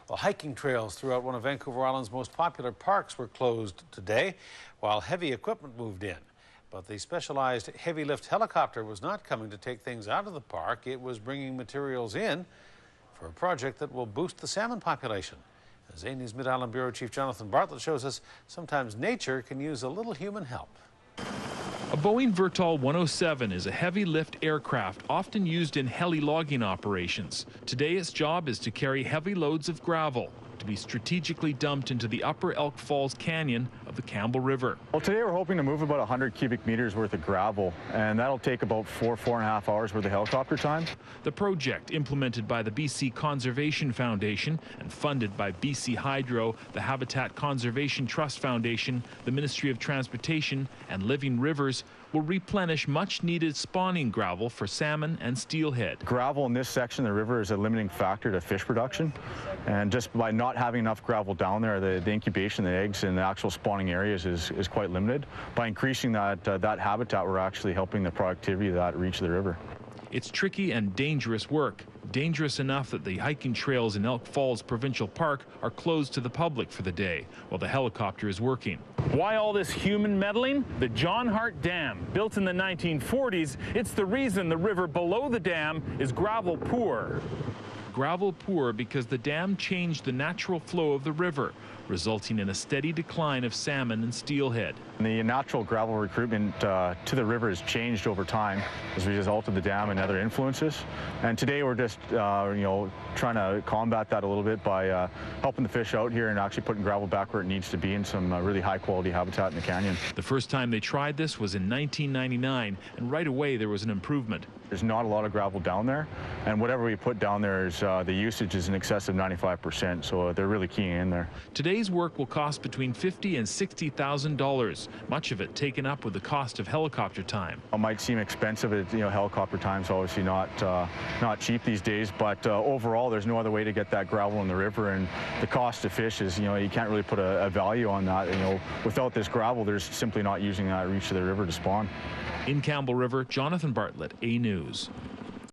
Well, hiking trails throughout one of Vancouver Island's most popular parks were closed today while heavy equipment moved in. But the specialized heavy lift helicopter was not coming to take things out of the park. It was bringing materials in for a project that will boost the salmon population. As A-News Mid-Island Bureau Chief Jonathan Bartlett shows us, sometimes nature can use a little human help. A Boeing Vertol 107 is a heavy lift aircraft often used in heli logging operations. Today its job is to carry heavy loads of gravel to be strategically dumped into the upper Elk Falls Canyon of the Campbell River. Well, today we're hoping to move about 100 cubic meters worth of gravel, and that'll take about 4.5 hours worth of helicopter time. The project, implemented by the BC Conservation Foundation and funded by BC Hydro, the Habitat Conservation Trust Foundation, the Ministry of Transportation and Living Rivers, will replenish much-needed spawning gravel for salmon and steelhead. Gravel in this section of the river is a limiting factor to fish production, and just by not having enough gravel down there, the incubation of the eggs in the actual spawning areas is quite limited. By increasing that habitat, we're actually helping the productivity of that reach of the river. It's tricky and dangerous work. Dangerous enough that the hiking trails in Elk Falls Provincial Park are closed to the public for the day, while the helicopter is working. Why all this human meddling? The John Hart Dam, built in the 1940s, it's the reason the river below the dam is gravel poor. Gravel poor because the dam changed the natural flow of the river, resulting in a steady decline of salmon and steelhead. The natural gravel recruitment to the river has changed over time as a result of the dam and other influences. And today we're just trying to combat that a little bit by helping the fish out here and actually putting gravel back where it needs to be in some really high quality habitat in the canyon. The first time they tried this was in 1999, and right away there was an improvement. There's not a lot of gravel down there, and whatever we put down there is the usage is in excess of 95%, so they're really keying in there. Today's work will cost between $50,000 and $60,000, much of it taken up with the cost of helicopter time. It might seem expensive, helicopter time's obviously not cheap these days, but overall there's no other way to get that gravel in the river, and the cost to fish is, you can't really put a value on that. Without this gravel, there's simply not using that reach of the river to spawn. In Campbell River, Jonathan Bartlett, A News.